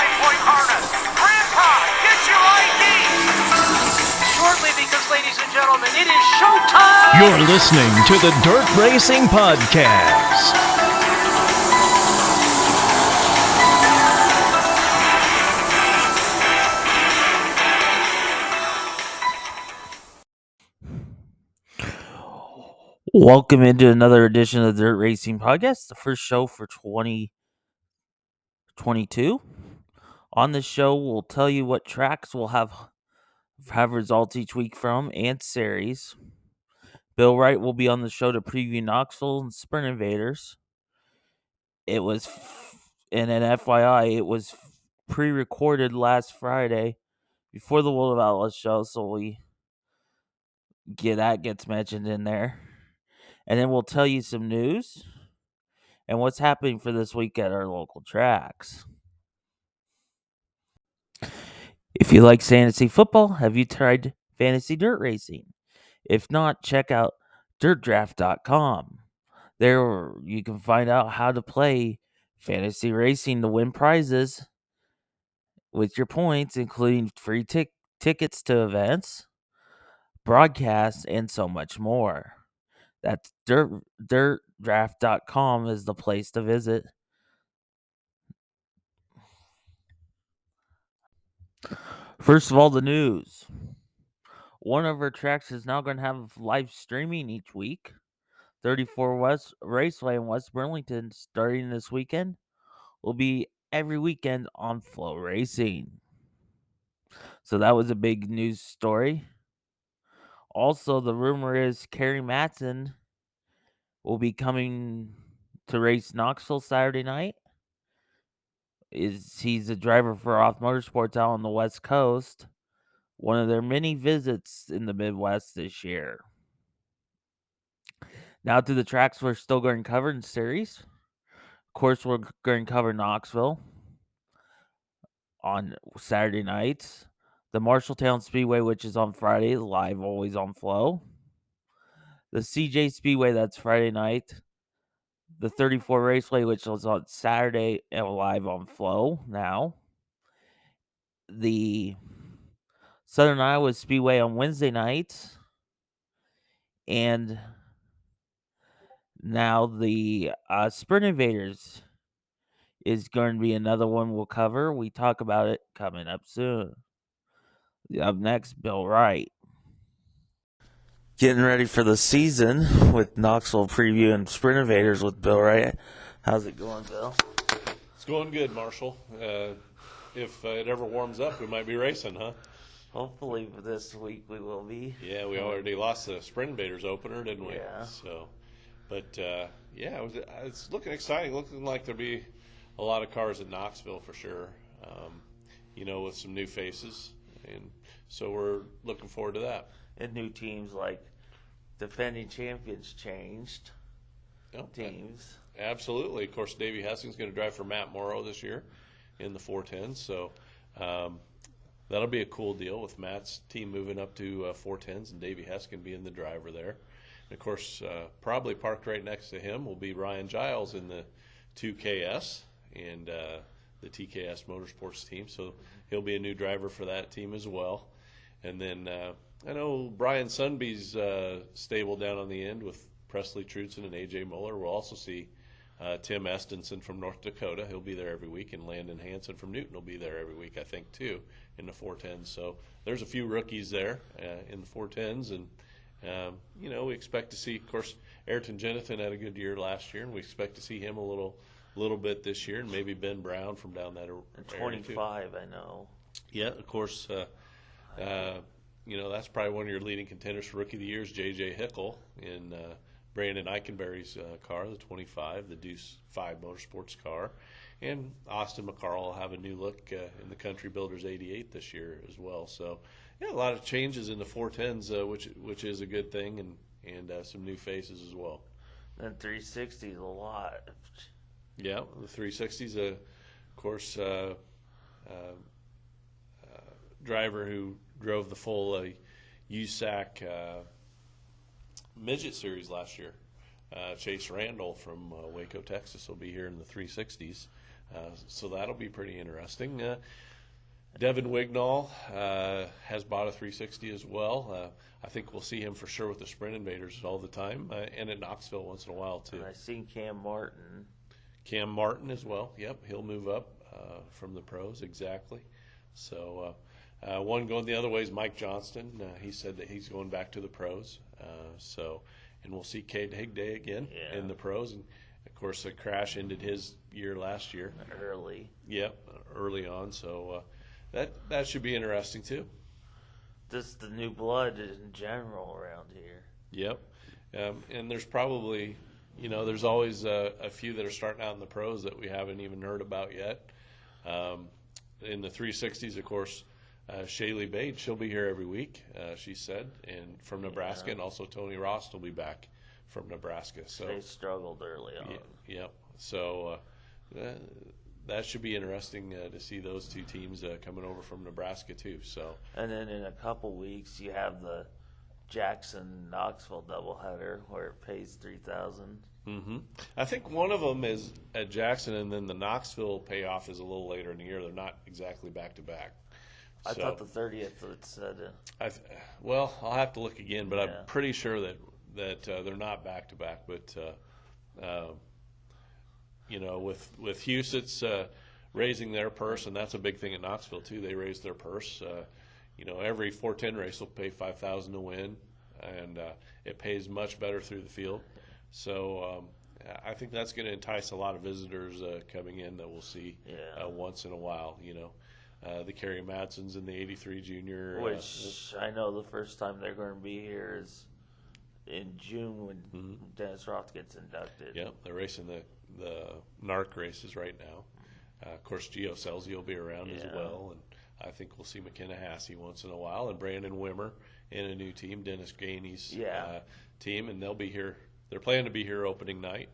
5-point harness. Grandpa, get your ID. Shortly, because ladies and gentlemen, it is showtime. You're listening to the Dirt Racing Podcast. Welcome into another edition of the Dirt Racing Podcast, the first show for 2022. On this show, we'll tell you what tracks we'll have results each week from and series. Bill Wright will be on the show to preview Knoxville and Sprint Invaders. It was, and an FYI, it was pre-recorded last Friday before the World of Outlaws show, so that gets mentioned in there. And then we'll tell you some news and what's happening for this week at our local tracks. If you like fantasy football, have you tried fantasy dirt racing? If not, check out dirtdraft.com. There you can find out how to play fantasy racing to win prizes with your points, including free tickets to events, broadcasts, and so much more. That's dirtdraft.com is the place to visit. First of all, the news. One of our tracks is now going to have live streaming each week. 34 West Raceway in West Burlington, starting this weekend, will be every weekend on Flow Racing. So that was a big news story. Also, the rumor is Kerry Matson will be coming to race Knoxville Saturday night. He's a driver for Off Motorsports out on the West Coast. One of their many visits in the Midwest this year. Now to the tracks we're still going to cover in series. Of course, we're going to cover Knoxville on Saturday nights. The Marshalltown Speedway, which is on Friday, live always on Flow. The CJ Speedway, that's Friday night. The 34 Raceway, which is on Saturday, live on Flow now. The Southern Iowa Speedway on Wednesday nights. And now the Sprint Invaders is going to be another one we'll cover. We talk about it coming up soon. Up next, Bill Wright. Getting ready for the season with Knoxville Preview and Sprint Invaders with Bill Wright. How's it going, Bill? It's going good, Marshall. If it ever warms up, we might be racing, huh? Hopefully this week we will be. Yeah, we already lost the Sprint Invaders opener, didn't we? Yeah. So, but it's looking exciting. Looking like there'll be a lot of cars at Knoxville for sure. With some new faces, and so we're looking forward to that. And new teams like defending champions changed. Teams. Absolutely. Of course, Davey Hessing's going to drive for Matt Morrow this year in the 410s. So that'll be a cool deal with Matt's team moving up to 410s and Davey Hessing being the driver there. And, of course, probably parked right next to him will be Ryan Giles in the 2KS and the TKS Motorsports team. So he'll be a new driver for that team as well. And then I know Brian Sunby's stable down on the end with Presley Trudson and A.J. Muller. We'll also see Tim Estenson from North Dakota. He'll be there every week. And Landon Hansen from Newton will be there every week, I think, too, in the 410s. So there's a few rookies there in the 410s. And, we expect to see, of course, Ayrton Jenathan had a good year last year, and we expect to see him a little bit this year, and maybe Ben Brown from down that area, 25, I know. Yeah, of course, that's probably one of your leading contenders for Rookie of the Year is J.J. Hickle in Brandon Eichenberry's car, the 25, the Deuce 5 Motorsports car. And Austin McCarl will have a new look in the Country Builders 88 this year as well. So, a lot of changes in the 410s, which is a good thing, and some new faces as well. And 360 is a lot. Yeah, the 360s, of course, driver who drove the full USAC Midget Series last year. Chase Randall from Waco, Texas will be here in the 360s So that'll be pretty interesting. Devin Wignall has bought a 360 as well. I think we'll see him for sure with the Sprint Invaders all the time, and at Knoxville once in a while too. And I seen Cam Martin. Cam Martin as well. Yep, he'll move up from the pros, exactly. So one going the other way is Mike Johnston. He said that he's going back to the pros. And we'll see Cade Higday again in the pros. And of course, the Crash ended his year last year. Early. Yep, early on. So that should be interesting too. Just the new blood in general around here. Yep, and there's probably, there's always a few that are starting out in the pros that we haven't even heard about yet. In the 360s, of course, Shaylee Bates, she'll be here every week, she said, and from Nebraska, and also Tony Ross will be back from Nebraska. So they struggled early on. Yep. So that should be interesting to see those two teams coming over from Nebraska too. So. And then in a couple weeks, you have the Jackson-Knoxville doubleheader where it pays $3,000. Mm-hmm. I think one of them is at Jackson, and then the Knoxville payoff is a little later in the year. They're not exactly back to back. I thought the 30th it said. Well, I'll have to look again, but I'm pretty sure that they're not back to back. But with Huset's raising their purse, and that's a big thing at Knoxville too. They raised their purse. Every 410 race will pay $5,000 to win, and it pays much better through the field. So I think that's going to entice a lot of visitors coming in that we'll see once in a while. The Kerry Madsons and the 83 Junior. Which I know the first time they're going to be here is in June when Dennis Roth gets inducted. Yep, they're racing the NARC races right now. Of course, Gio Selzy will be around as well, and I think we'll see McKenna Hassey once in a while, and Brandon Wimmer in a new team, Dennis Gainey's team, and they'll be here. They're planning to be here opening night,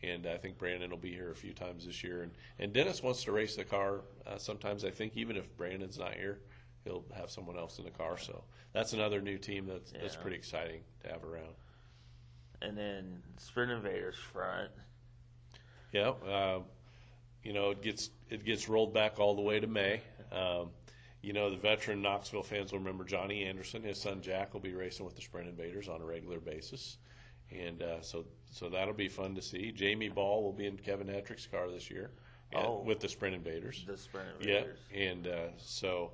and I think Brandon will be here a few times this year. And Dennis wants to race the car. Sometimes I think even if Brandon's not here, he'll have someone else in the car. So that's another new team that's pretty exciting to have around. And then Sprint Invaders front. Yeah, it gets rolled back all the way to May. The veteran Knoxville fans will remember Johnny Anderson. His son Jack will be racing with the Sprint Invaders on a regular basis. And so that'll be fun to see. Jamie Ball will be in Kevin Hetrick's car this year with the Sprint Invaders. The Sprint Invaders. Yeah, and so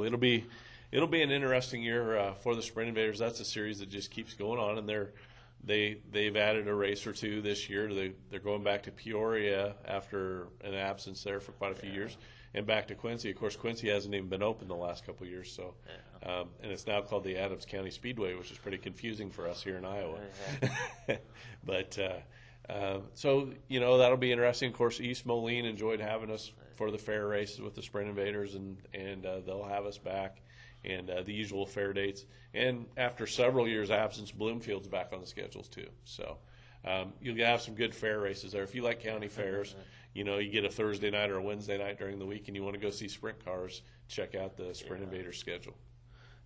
it'll be an interesting year for the Sprint Invaders. That's a series that just keeps going on, and they've added a race or two this year. They're going back to Peoria after an absence there for quite a few years, and back to Quincy. Of course, Quincy hasn't even been open the last couple of years, so and it's now called the Adams County Speedway, which is pretty confusing for us here in Iowa. But so that'll be interesting. Of course, East Moline enjoyed having us for the fair races with the Sprint Invaders, and they'll have us back, and the usual fair dates. And after several years' absence, Bloomfield's back on the schedules too. So you'll have some good fair races there. If you like county fairs, you get a Thursday night or a Wednesday night during the week and you want to go see sprint cars, check out the Sprint Invaders schedule.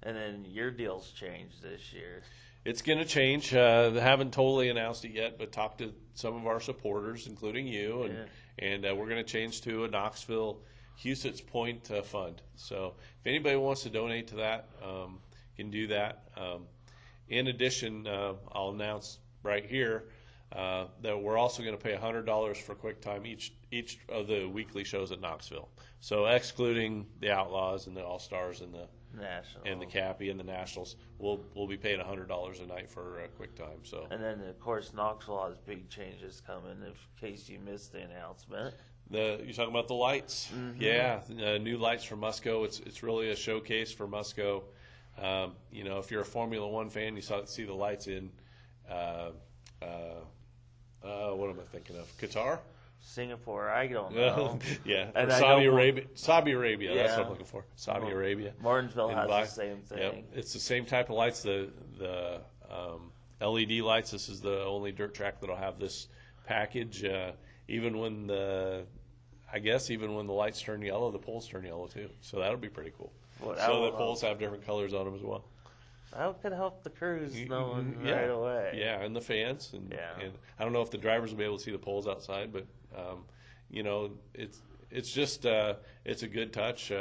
And then your deal's changed this year. It's going to change. They haven't totally announced it yet, but talked to some of our supporters, including you, and we're going to change to a Knoxville Huset's Point fund. So if anybody wants to donate to that, can do that. In addition, I'll announce right here that we're also going to pay $100 for QuickTime each of the weekly shows at Knoxville. So excluding the Outlaws and the All-Stars and the Nationals and the Cappy and the Nationals, we'll be paying $100 a night for QuickTime. So and then of course Knoxville has big changes coming. In case you missed the announcement, you're talking about the lights, yeah, new lights from Musco. It's really a showcase for Musco. If you're a Formula One fan, you see the lights in. What am I thinking of? Qatar? Singapore, I don't know. Yeah, and Saudi Arabia. That's what I'm looking for. Saudi Arabia. Martinsville has the same thing. Yep. It's the same type of lights. The LED lights. This is the only dirt track that'll have this package. Even when the lights turn yellow, the poles turn yellow too. So that'll be pretty cool. So the poles have different colors on them as well. That could help the crews knowing right away. Yeah, and the fans. And I don't know if the drivers will be able to see the poles outside, but it's just it's a good touch.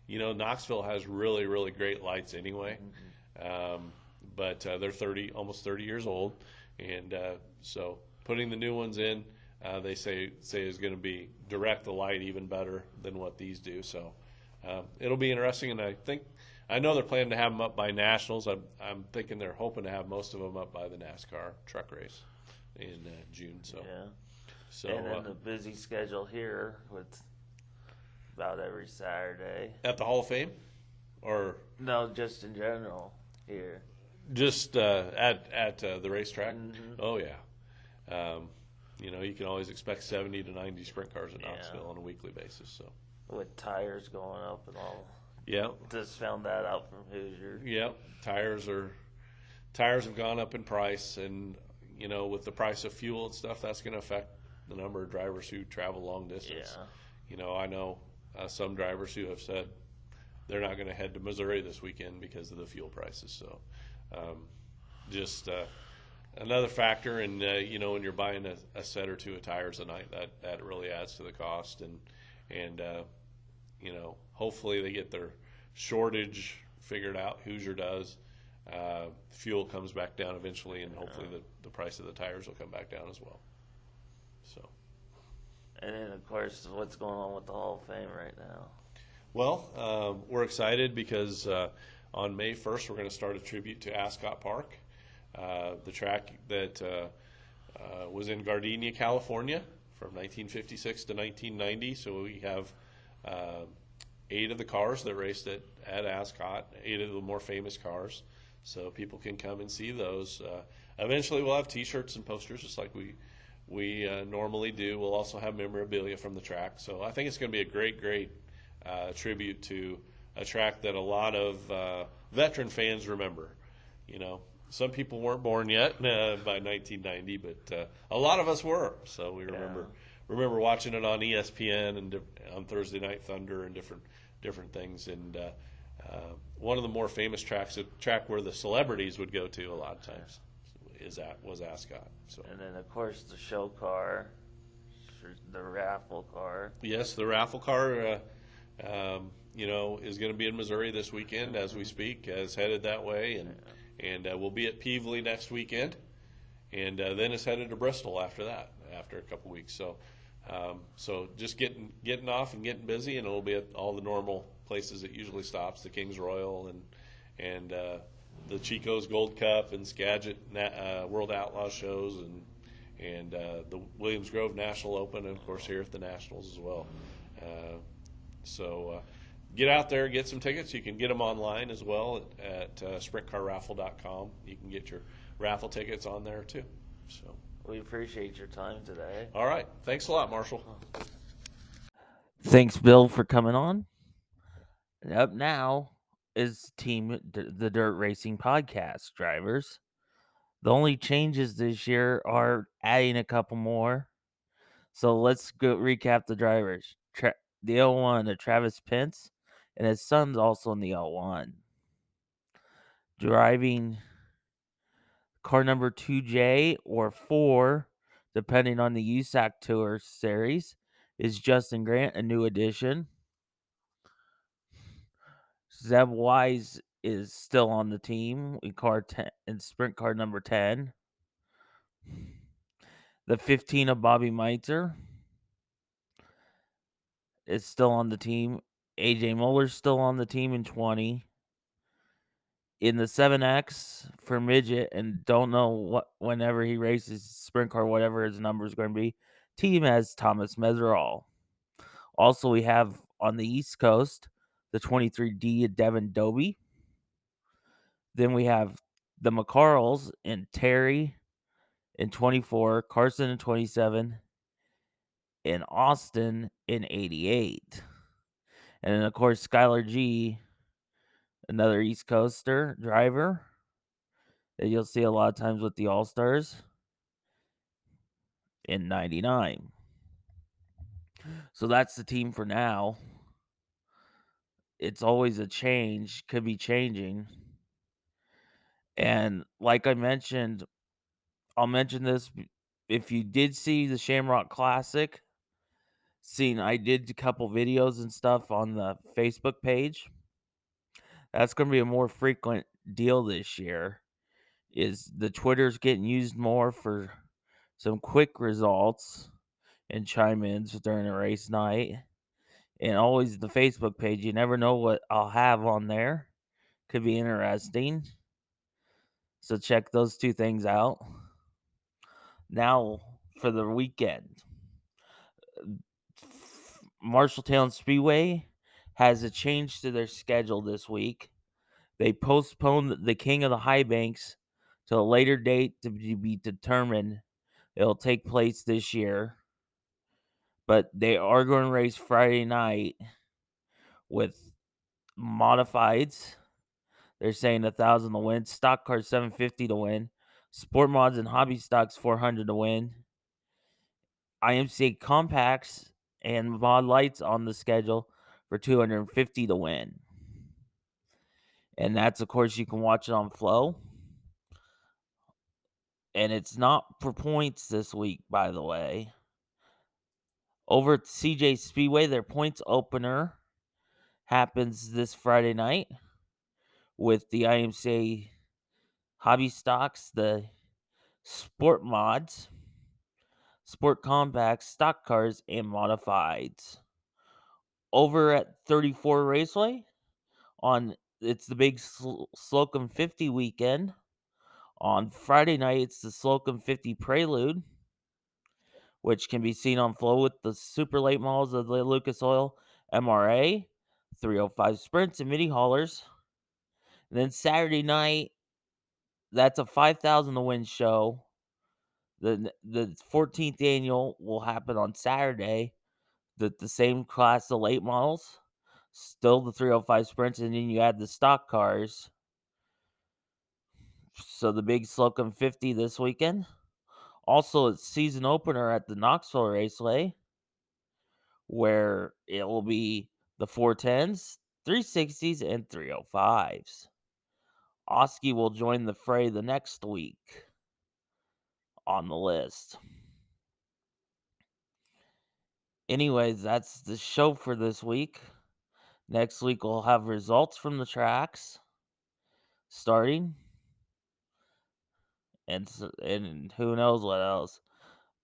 Knoxville has really, really great lights anyway. But they're almost 30 years old, and so putting the new ones in, they say is going to be direct the light even better than what these do. So it'll be interesting, and I know they're planning to have them up by nationals. I'm thinking they're hoping to have most of them up by the NASCAR truck race in June. So Yeah. so And then the busy schedule here with about every Saturday. at the Hall of Fame, or No, just in general here. just at the racetrack. Mhm. Oh yeah. You can always expect 70 to 90 sprint cars at Knoxville on a weekly basis. So With tires going up and all. yeah, Just found that out from Hoosier. yeah. Tires have gone up in price, and with the price of fuel and stuff, that's going to affect the number of drivers who travel long distance. Yeah. I know some drivers who have said they're not going to head to Missouri this weekend because of the fuel prices. So just another factor, and when you're buying a set or two of tires a night, that really adds to the cost, and hopefully they get their shortage figured out. Hoosier does. Fuel comes back down eventually, and hopefully the price of the tires will come back down as well. So. And then, of course, what's going on with the Hall of Fame right now? Well, we're excited because on May 1st we're going to start a tribute to Ascot Park, the track that was in Gardenia, California from 1956 to 1990. So we have 8 of the cars that raced at Ascot, 8 of the more famous cars. So people can come and see those. Eventually we'll have T-shirts and posters just like we normally do. We'll also have memorabilia from the track. So I think it's going to be a great tribute to a track that a lot of veteran fans remember. Some people weren't born yet by 1990, but a lot of us were. So we remember watching it on ESPN and on Thursday Night Thunder and different things. And one of the more famous tracks, a track where the celebrities would go to a lot of times, was Ascot. So. And then, of course, the show car, the raffle car. Yes, the raffle car, is going to be in Missouri this weekend as we speak, is headed that way, and we'll be at Peevely next weekend, and then it's headed to Bristol after that, after a couple weeks. So, just getting off and getting busy, and it'll be at all the normal places it usually stops, the King's Royal and the Chico's Gold Cup and Skagit World Outlaw shows, and the Williams Grove National Open, and of course here at the Nationals as well. So get out there, get some tickets. You can get them online as well at sprintcarraffle.com. You can get your raffle tickets on there too. So We appreciate your time today. all right, thanks a lot, Marshall. Thanks, Bill, for coming on. And up now is the Dirt Racing Podcast drivers. The only changes this year are adding a couple more. So let's go recap the drivers. The L1, Travis Pence, and his son's also in the L1. Driving car number 2J or 4, depending on the USAC Tour Series, is Justin Grant, a new addition. Zeb Wise is still on the team in sprint car number 10. The 15 of Bobby Meitzer is still on the team. AJ Muller's still on the team in 20. In the 7X for midget, and don't know whenever he races sprint car, whatever his number is going to be, team has Thomas Meserol. Also, we have on the East Coast the 23D of Devin Dobie. Then we have the McCarls and Terry in 24, Carson in 27, and Austin in 88. And then, of course, Skylar G, another East Coaster driver that you'll see a lot of times with the All-Stars, in 99. So that's the team for now. It's always a change, could be changing. And like I mentioned, I'll mention this. If you did see the Shamrock Classic, seen I did a couple videos and stuff on the Facebook page. That's going to be a more frequent deal this year. Is the Twitter's getting used more for some quick results and chime-ins during a race night. And always the Facebook page. You never know what I'll have on there. Could be interesting. So check those two things out. Now for the weekend. Marshalltown Speedway has a change to their schedule this week. They postponed the King of the High Banks to a later date to be determined. It'll take place this year. But they are going to race Friday night with modifieds. They're saying 1,000 to win. Stock cars 750 to win. Sport mods and hobby stocks 400 to win. IMCA compacts and mod lights on the schedule for 250 to win. And that's, of course, you can watch it on Flow. And it's not for points this week, by the way. Over at CJ Speedway, their points opener happens this Friday night with the IMCA hobby stocks, the sport mods, sport compacts, stock cars, and modifieds. Over at 34 Raceway, it's the big Slocum 50 weekend. On Friday night, it's the Slocum 50 Prelude, which can be seen on Flow with the super late models of the Lucas Oil MRA, 305 Sprints, and mini haulers. And then Saturday night, that's a 5,000 to win show. The 14th annual will happen on Saturday. The same class of late models, still the 305 Sprints, and then you add the stock cars. So the big Slocum 50 this weekend. Also, it's season opener at the Knoxville Raceway, where it will be the 410s, 360s, and 305s. Oski will join the fray the next week on the list. Anyways, that's the show for this week. Next week, we'll have results from the tracks starting. And who knows what else.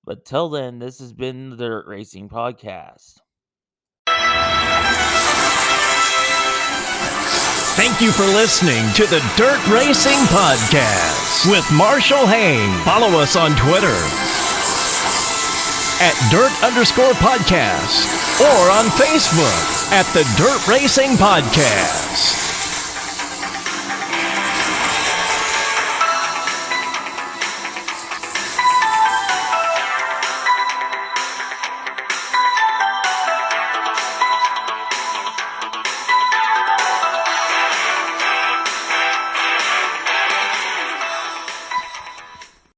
But till then, this has been the Dirt Racing Podcast. Thank you for listening to the Dirt Racing Podcast with Marshall Hain. Follow us on Twitter at Dirt_Podcast or on Facebook at the Dirt Racing Podcast.